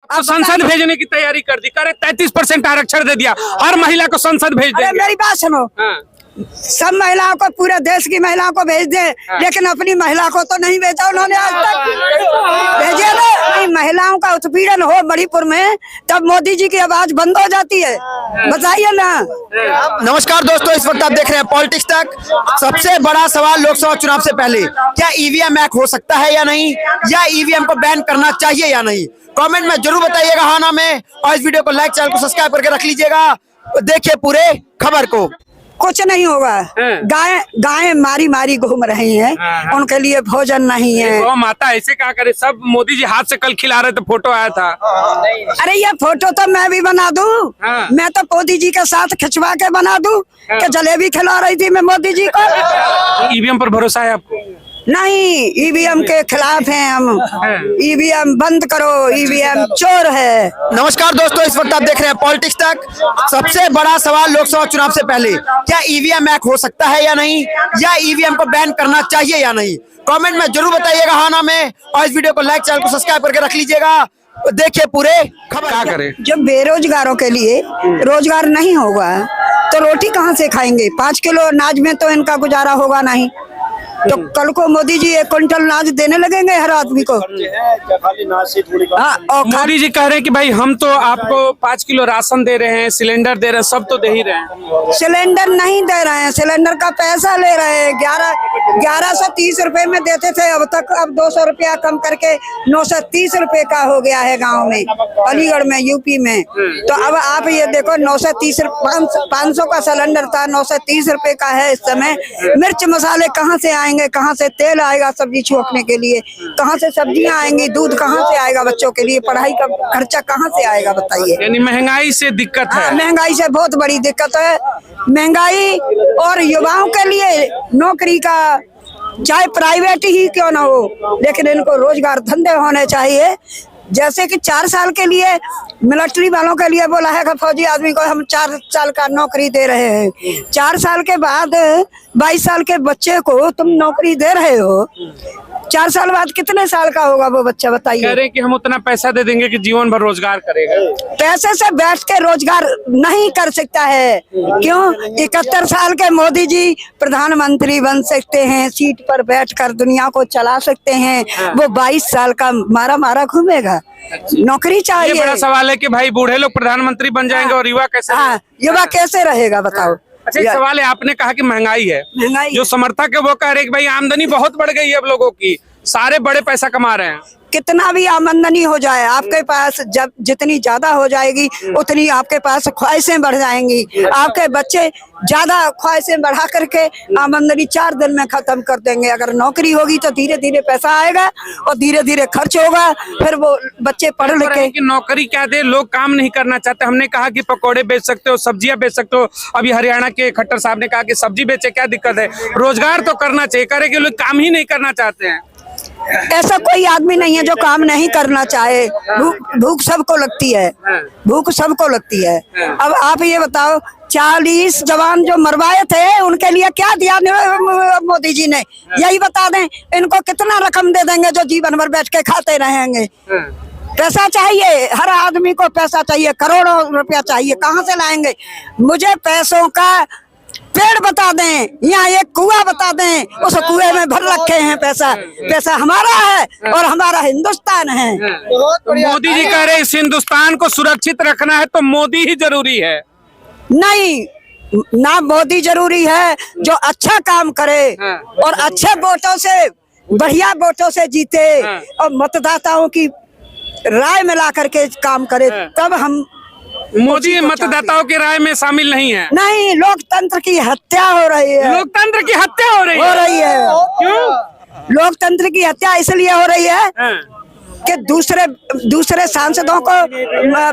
तो संसद भेजने की तैयारी कर दी, करे 33% आरक्षण दे दिया, हर महिला को संसद भेज देंगे। मेरी बात सुनो, सब महिलाओं को, पूरे देश की महिलाओं को भेज दे, लेकिन अपनी महिला को तो नहीं भेजा उन्होंने आज तक। भेजे नहीं, महिलाओं का उत्पीड़न हो मणिपुर में, तब मोदी जी की आवाज बंद हो जाती है, बताइए ना। नमस्कार दोस्तों, इस वक्त आप देख रहे हैं पॉलिटिक्स तक। सबसे बड़ा सवाल लोकसभा चुनाव से पहले, क्या ईवीएम हैक हो सकता है या नहीं, या ईवीएम को बैन करना चाहिए या नहीं? कमेंट में जरूर बताइएगा हाँ ना में, और इस वीडियो को लाइक, चैनल को सब्सक्राइब करके रख लीजिएगा। देखिए पूरे खबर को। कुछ नहीं होगा, गाय मारी मारी घूम रही हैं, उनके लिए भोजन नहीं है। गौ माता ऐसे क्या करे, सब मोदी जी हाथ से कल खिला रहे थे, फोटो आया था। अरे ये फोटो तो मैं भी बना दूं, मैं तो मोदी जी के साथ खिंचवा के बना दूं कि जलेबी खिला रही थी मैं मोदी जी को। ईवीएम पर भरोसा है आपको? नहीं, ईवीएम के खिलाफ हैं हम। ईवीएम बंद करो, ईवीएम चोर है। नमस्कार दोस्तों, इस वक्त आप देख रहे हैं पॉलिटिक्स तक। सबसे बड़ा सवाल लोकसभा चुनाव से पहले, क्या ईवीएम हैक हो सकता है या नहीं, या ईवीएम को बैन करना चाहिए या नहीं? कमेंट में जरूर बताइएगा हाँ ना में, और इस वीडियो को लाइक, चैनल को सब्सक्राइब करके रख लीजिएगा। देखिए पूरे खबर। क्या करें? जब बेरोजगारों के लिए रोजगार नहीं होगा तो रोटी कहाँ से खाएंगे? 5 किलो अनाज में तो इनका गुजारा होगा नहीं, तो कल को मोदी जी 1 क्विंटल अनाज देने लगेंगे हर आदमी को। मोदी जी कह रहे हैं कि भाई हम तो आपको 5 किलो राशन दे रहे हैं, सिलेंडर दे रहे हैं, सब तो दे ही रहे हैं। सिलेंडर नहीं दे रहे हैं, सिलेंडर का पैसा ले रहे हैं। 1130 रुपए में देते थे, अब तक अब 200 रुपया कम करके 930 रुपए का हो गया है गाँव में, अलीगढ़ में, यूपी में। तो अब आप ये देखो, 500 का सिलेंडर था, 930 रुपए का है इस समय। मिर्च मसाले कहाँ से आएंगे, कहाँ से तेल आएगा सब्जी छोकने के लिए, कहाँ से सब्जियां आएंगी, दूध कहाँ से आएगा बच्चों के लिए, पढ़ाई का खर्चा कहाँ से आएगा बताइए। यानी महंगाई से दिक्कत है। महंगाई से बहुत बड़ी दिक्कत है। महंगाई और युवाओं के लिए नौकरी का, चाहे प्राइवेट ही क्यों ना हो, लेकिन इनको रोजगार धंधे होने चाहिए। जैसे कि 4 साल के लिए मिलिट्री वालों के लिए बोला है कि फौजी आदमी को हम 4 साल का नौकरी दे रहे हैं। 4 साल के बाद 22 साल के बच्चे को तुम नौकरी दे रहे हो, 4 साल बाद कितने साल का होगा वो बच्चा बताइए? कह रहे हैं कि हम उतना पैसा दे देंगे कि जीवन भर रोजगार करेगा। पैसे से बैठ के रोजगार नहीं कर सकता है। क्यों? 71 साल के मोदी जी प्रधानमंत्री बन सकते हैं, सीट पर बैठकर दुनिया को चला सकते हैं, वो 22 साल का मारा मारा घूमेगा। नौकरी चाहिए। ये बड़ा सवाल है कि भाई बूढ़े लोग प्रधानमंत्री बन जाएंगे और युवा कैसे? युवा कैसे रहेगा बताओ? अच्छा, एक सवाल है, आपने कहा कि महंगाई है, जो समर्थक है वो कह रहे हैं कि भाई आमदनी बहुत बढ़ गई है अब लोगों की, सारे बड़े पैसा कमा रहे हैं। कितना भी आमदनी हो जाए, आपके पास जब जितनी ज्यादा हो जाएगी उतनी आपके पास ख्वाहिशें बढ़ जाएंगी। आपके बच्चे ज्यादा ख्वाहिशें बढ़ा करके आमदनी 4 दिन में खत्म कर देंगे। अगर नौकरी होगी तो धीरे धीरे पैसा आएगा और धीरे धीरे खर्च होगा, फिर वो बच्चे पढ़ लिख के। कि नौकरी क्या दे, लोग काम नहीं करना चाहते। हमने कहा कि पकौड़े बेच सकते हो, सब्जियां बेच सकते हो, अभी हरियाणा के खट्टर साहब ने कहा कि सब्जी बेचे, क्या दिक्कत है? रोजगार तो करना चाहिए, करे कि लोग काम ही नहीं करना चाहते हैं। ऐसा कोई आदमी नहीं है जो काम नहीं करना चाहे। भूख सबको लगती है, भूख सबको लगती है। अब आप ये बताओ, 40 जवान जो मरवाए थे उनके लिए क्या दिया मोदी जी ने? यही बता दें, इनको कितना रकम दे देंगे जो जीवन भर बैठ के खाते रहेंगे? पैसा चाहिए, हर आदमी को पैसा चाहिए, करोड़ों रुपया चाहिए, कहाँ से लाएंगे? मुझे पैसों का पेड़ बता दें, यहाँ एक कुआं बता दें, उस कुएं में भर रखे हैं पैसा। पैसा हमारा है और हमारा हिंदुस्तान है। तो मोदी जी कह रहे हैं इस हिंदुस्तान को सुरक्षित रखना है तो मोदी ही जरूरी है। नहीं, ना मोदी जरूरी है, जो अच्छा काम करे और अच्छे वोटों से, बढ़िया वोटों से जीते और मतदाताओं की राय मिला करके काम करे, तब हम। मोदी मतदाताओं की राय में शामिल नहीं है। नहीं, लोकतंत्र की हत्या हो रही है। लोकतंत्र की हत्या हो रही है। क्यों? लोकतंत्र की हत्या इसलिए हो रही है कि दूसरे सांसदों को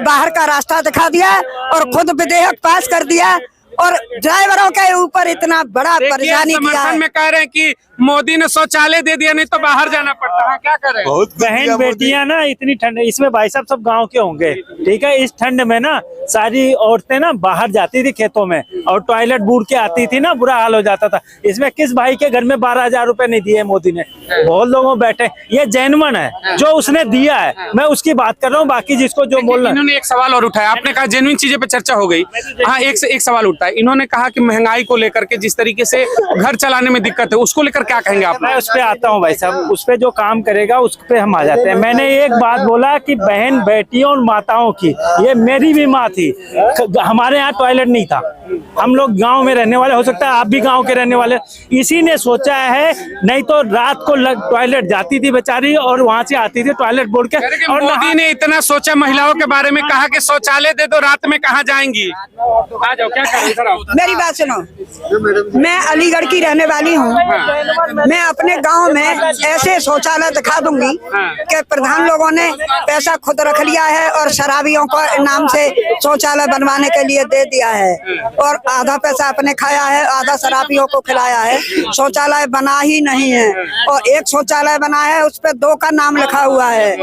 बाहर का रास्ता दिखा दिया और खुद विधेयक पास कर दिया और ड्राइवरों के ऊपर इतना बड़ा देखिए, परेशानी किया समर्थन है। में कह रहे हैं कि मोदी ने शौचालय दे दिया, नहीं तो बाहर जाना पड़ता है, क्या करें? बहन बेटियां ना इतनी ठंड, इसमें भाई साहब सब गांव के होंगे, ठीक है। इस ठंड में ना सारी औरतें ना बाहर जाती थी खेतों में और टॉयलेट बूढ़ के आती थी ना, बुरा हाल हो जाता था। इसमें किस भाई के घर में 12,000 रुपए नहीं दिए मोदी ने? बहुत लोगों बैठे, ये जेन्युइन है जो उसने दिया है, मैं उसकी बात कर रहा हूँ। बाकी जिसको जो बोलना, इन्होंने एक सवाल और उठाया, आपने कहा जेन्युइन चीजें पे चर्चा हो गई। हाँ, एक सवाल उठता है, इन्होंने कहा कि महंगाई को लेकर के जिस तरीके से घर चलाने में दिक्कत है, उसको लेकर क्या कहेंगे आप? मैं उस पे आता हूँ भाई साहब, उस पे जो काम करेगा उस पे हम आ जाते हैं। मैंने एक बात बोला कि बहन बेटियों और माताओं की, ये मेरी भी माँ थी, हमारे यहाँ टॉयलेट नहीं था, हम लोग गांव में रहने वाले, हो सकता है आप भी गांव के रहने वाले, इसी ने सोचा है, नहीं तो रात को टॉयलेट जाती थी बेचारी और वहां से आती थी टॉयलेट बोल के। और मोदी ने इतना सोचा महिलाओं के बारे में, कहा कि शौचालय दे दो, रात में कहाँ जाएंगी? आ जाओ, क्या करें, इधर आओ। मेरी बात सुनो, मैं अलीगढ़ की रहने वाली हूँ। मैं अपने गांव में ऐसे शौचालय दिखा दूंगी कि प्रधान लोगों ने पैसा खुद रख लिया है और शराबियों को नाम से शौचालय बनवाने के लिए दे दिया है, और आधा पैसा अपने खाया है, आधा शराबियों को खिलाया है। शौचालय बना ही नहीं है, और एक शौचालय बना है उस पर 2 का नाम लिखा हुआ है।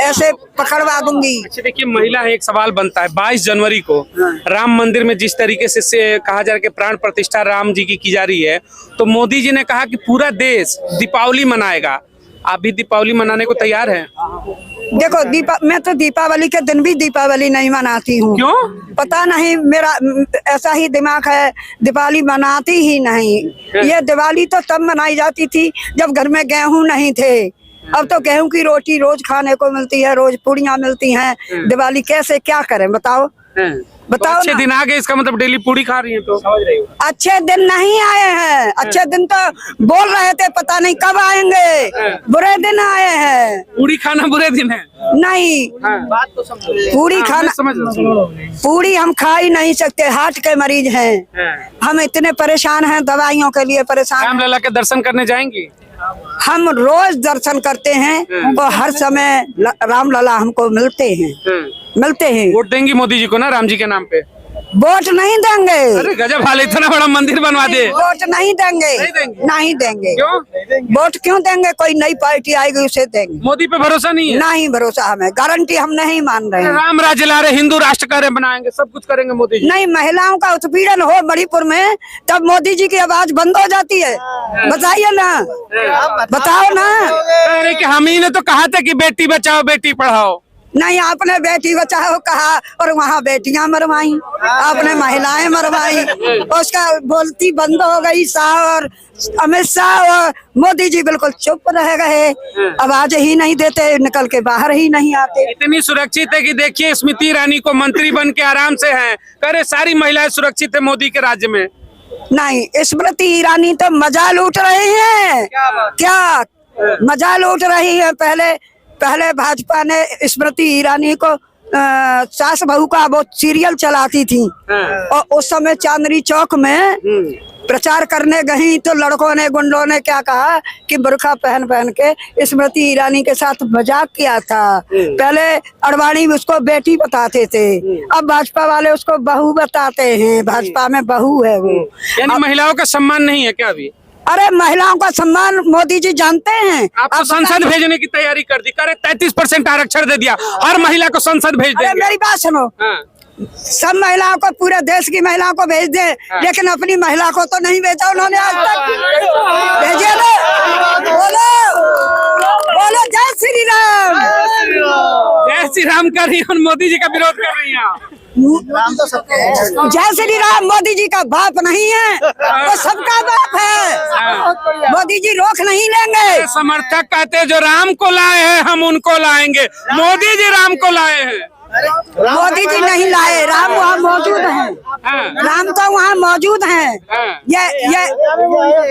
ऐसे पकड़वा दूंगी। अच्छा, देखिए, महिला है, एक सवाल बनता है, 22 जनवरी को राम मंदिर में जिस तरीके से कहा जा रहा है कि प्राण प्रतिष्ठा राम जी की जा रही है, तो मोदी जी ने कहा कि पूरा देश दीपावली मनाएगा। आप भी दीपावली मनाने को तैयार हैं? देखो, मैं तो दीपावली के दिन भी दीपावली नहीं मनाती हूँ। क्यों? पता नहीं, मेरा ऐसा ही दिमाग है, दिवाली मनाती ही नहीं। ये दिवाली तो तब मनाई जाती थी जब घर में गेहूं नहीं थे। अब तो गेहूं की रोटी रोज खाने को मिलती है, रोज पूड़ियाँ मिलती हैं। दिवाली कैसे क्या करें, बताओ बताओ। तो अच्छे ना। दिन आ गए, इसका मतलब डेली पूड़ी खा रही है, तो समझ रही हो? अच्छे दिन नहीं आए हैं, अच्छे दिन तो बोल रहे थे, पता नहीं कब आएंगे। बुरे दिन आए हैं। पूड़ी खाना बुरे दिन है? नहीं, बात तो समझो। पूरी खाना, समझ पूरी हम खा ही नहीं सकते, हार्ट के मरीज हैं। हम इतने परेशान हैं, दवाइयों के लिए परेशान। रामलला के दर्शन करने जाएंगी? हम रोज दर्शन करते हैं और हर समय रामलला हमको मिलते हैं। वोट देंगी मोदी जी को ना, राम जी के नाम पे? वोट नहीं देंगे। अरे गजब हाल, इतना बड़ा मंदिर बनवा दे। वोट नहीं देंगे, नहीं देंगे। क्यों? वोट क्यों देंगे? कोई नई पार्टी आएगी उसे देंगे। मोदी पे भरोसा नहीं है? नहीं भरोसा, हमें गारंटी हम नहीं मान रहे हैं। राम राज्य ला रहे, हिंदू राष्ट्र का बनाएंगे, सब कुछ करेंगे मोदी जी। नहीं, महिलाओं का उत्पीड़न हो मणिपुर में, तब मोदी जी की आवाज बंद हो जाती है। बताइए ना, बताओ ना। अरे कि हम ही ने तो कहा था कि बेटी बचाओ बेटी पढ़ाओ। नहीं, आपने बेटी बचाओ कहा और वहाँ बेटियां मरवाई, आपने महिलाएं मरवाई, उसका बोलती बंद हो गई। शाह और अमित शाह और मोदी जी बिल्कुल चुप रह गए, आवाज ही नहीं देते, निकल के बाहर ही नहीं आते। इतनी सुरक्षित है कि देखिए स्मृति ईरानी को मंत्री बन के आराम से हैं, करे सारी महिलाएं सुरक्षित है मोदी के राज्य में। नहीं, स्मृति ईरानी तो मजा लूट रही है। क्या मजा लूट रही है? पहले भाजपा ने स्मृति ईरानी को सास बहू का वो सीरियल चलाती थी, और उस समय चांदनी चौक में प्रचार करने गई तो लड़कों ने, गुंडों ने क्या कहा कि बुर्का पहन के स्मृति ईरानी के साथ मजाक किया था। पहले अडवाणी उसको बेटी बताते थे, अब भाजपा वाले उसको बहू बताते हैं। भाजपा में बहू है वो। यानी महिलाओं का सम्मान नहीं है क्या अभी? अरे महिलाओं का सम्मान मोदी जी जानते हैं। आप तो संसद भेजने की तैयारी कर दी, करे 33% आरक्षण दे दिया, हर महिला को संसद भेज अरे देंगे। मेरी बात सुनो, सब महिलाओं को, पूरे देश की महिलाओं को भेज दे, लेकिन अपनी महिला को तो नहीं भेजा उन्होंने आज तक। भेजिए ना, बोलो जय श्री राम। जय श्री राम कर रही है और मोदी जी का विरोध कर रही है। जय श्री राम मोदी जी का बाप नहीं है, वो सबका बाप है। मोदी जी रोक नहीं लेंगे। समर्थक कहते हैं जो राम को लाए हैं हम उनको लाएंगे, मोदी जी राम को लाए हैं। मोदी जी नहीं लाए, राम वहाँ मौजूद हैं। राम तो वहाँ मौजूद हैं।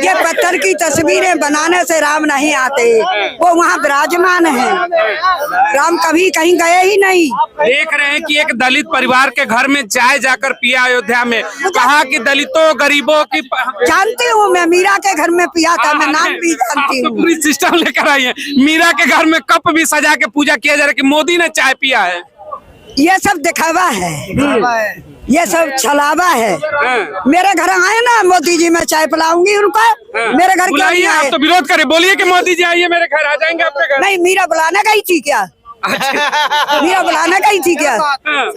ये पत्थर की तस्वीरें बनाने से राम नहीं आते, वो वहाँ विराजमान हैं। राम कभी कहीं गए ही नहीं। देख रहे हैं कि एक दलित परिवार के घर में चाय जाकर पिया अयोध्या में, कहा कि दलितों गरीबों की। जानती हूँ, मैं मीरा के घर में पिया था, मैं नाम भी जानती हूँ। पूरी सिस्टम लेकर आई है, मीरा के घर में कप भी सजा के पूजा किया जा रहा है कि मोदी ने चाय पिया है। ये सब दिखावा है, ये सब छलावा है। हाँ। मेरे घर आए ना मोदी जी, मैं चाय पिलाऊंगी उनको। मेरे घर क्यों बुलाइए, नहीं आए? आप तो विरोध करें, बोलिए कि मोदी जी आइए मेरे घर, आ जाएंगे आपके घर। नहीं, मीरा बुलाने गई थी क्या? मीरा बुलाने गई थी क्या? हाँ।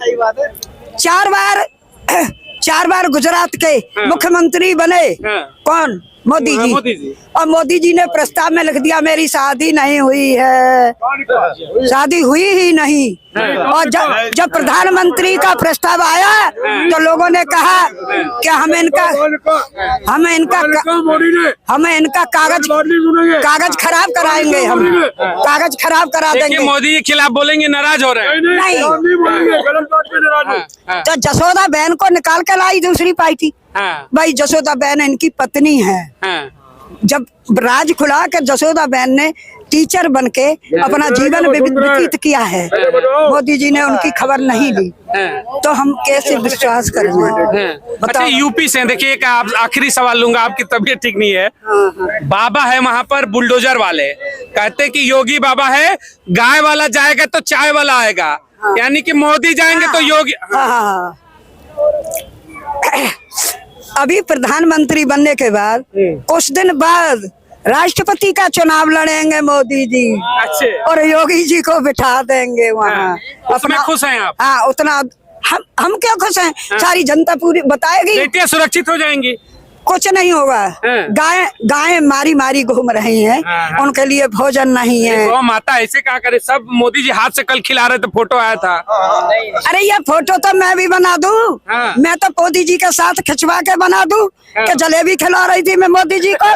चार बार गुजरात के मुख्यमंत्री बने। हाँ। कौन? मोदी हाँ, जी। मोदी जी। और मोदी जी ने प्रस्ताव में लिख दिया मेरी शादी नहीं हुई है, शादी हुई ही नहीं। और जब प्रधानमंत्री का प्रस्ताव आया तो लोगों ने कहा कि हमें इनका कागज खराब कराएंगे, हम कागज खराब करा देखिए, देंगे। मोदी के खिलाफ बोलेंगे, नाराज हो रहे हैं। नहीं, हाँ, तो जसोदा बहन को निकाल के लाई दूसरी पार्टी। हाँ, भाई जसोदा बहन इनकी पत्नी है। हाँ, जब राज खुला के जसोदा बहन ने टीचर बन के अपना जीवन व्यतीत किया है, मोदी जी ने उनकी खबर नहीं ली, हाँ। तो हम कैसे विश्वास करेंगे? अच्छा, बताओ। यूपी से देखिए, एक आप आखिरी सवाल लूंगा, आपकी तबीयत ठीक नहीं है। बाबा है वहां पर बुलडोजर वाले, कहते कि योगी बाबा है, गाय वाला जाएगा तो चाय वाला आएगा, यानी कि मोदी जाएंगे तो योगी। हाँ। अभी प्रधानमंत्री बनने के बाद कुछ दिन बाद राष्ट्रपति का चुनाव लड़ेंगे मोदी जी, अच्छे, और योगी जी को बिठा देंगे वहाँ। उसमें खुश हैं आप? हाँ, उतना हम क्या खुश हैं? सारी जनता पूरी बताएगी, बेटियां सुरक्षित हो जाएंगी। कुछ नहीं होगा। गाय मारी घूम रही हैं, उनके लिए भोजन नहीं है। गौ माता ऐसे क्या करे, सब मोदी जी हाथ से कल खिला रहे थे, फोटो आया था। अरे ये फोटो तो मैं भी बना दूं। हाँ। मैं तो मोदी जी के साथ खिंचवा के बना दूं कि जलेबी खिला रही थी मैं मोदी जी को।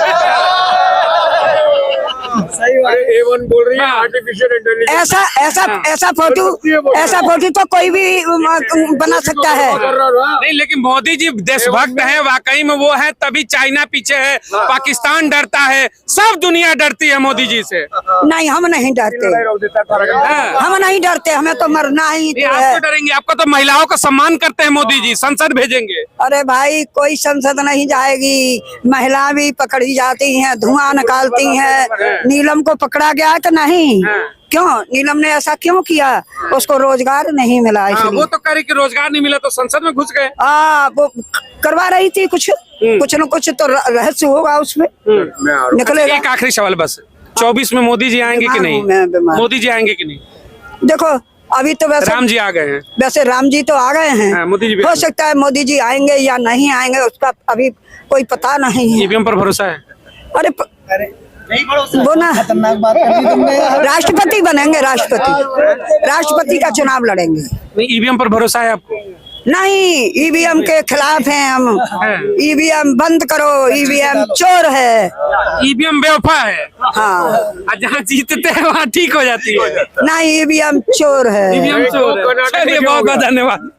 बोल रही है आर्टिफिशियल इंटेलिजेंस। ऐसा फोटो तो कोई भी बना सकता है। नहीं, लेकिन मोदी जी देशभक्त हैं, वाकई में वो है, तभी चाइना पीछे है, पाकिस्तान डरता है, सब दुनिया डरती है मोदी जी से। नहीं, हम नहीं डरते, हम नहीं डरते, हमें तो मरना ही आप है। तो डरेंगे, आपका तो महिलाओं का सम्मान करते हैं मोदी जी, संसद भेजेंगे। अरे भाई, कोई संसद नहीं जाएगी, महिला भी पकड़ी जाती हैं, धुआं निकालती हैं। नीलम को पकड़ा गया कि नहीं? क्यों? नीलम ने ऐसा क्यों किया? उसको रोजगार नहीं मिला, इसलिए। वो तो करे कि रोजगार नहीं मिला तो संसद में घुस गए। वो करवा रही थी कुछ न कुछ तो रहस्य होगा उसमें, निकलेगा। एक आखिरी सवाल बस, 24 में मोदी जी आएंगे कि नहीं? मोदी जी आएंगे कि नहीं? देखो, अभी तो वैसे राम जी आ गए हैं। वैसे राम जी तो आ गए हैं, मोदी जी हो सकता है मोदी जी आएंगे या नहीं आएंगे, उसका अभी कोई पता नहीं है। ईवीएम पर भरोसा है? अरे वो ना राष्ट्रपति बनेंगे, राष्ट्रपति का चुनाव लड़ेंगे। नहीं, ईवीएम पर भरोसा है आपको? नहीं, ईवीएम के खिलाफ हैं हम। ईवीएम बंद करो, ईवीएम चोर है, ईवीएम बेवफा है। हाँ, जहाँ जीतते हैं वहाँ ठीक हो जाती है। नहीं, ईवीएम चोर है। ईवीएम चोर है। चलिए, बहुत बहुत धन्यवाद।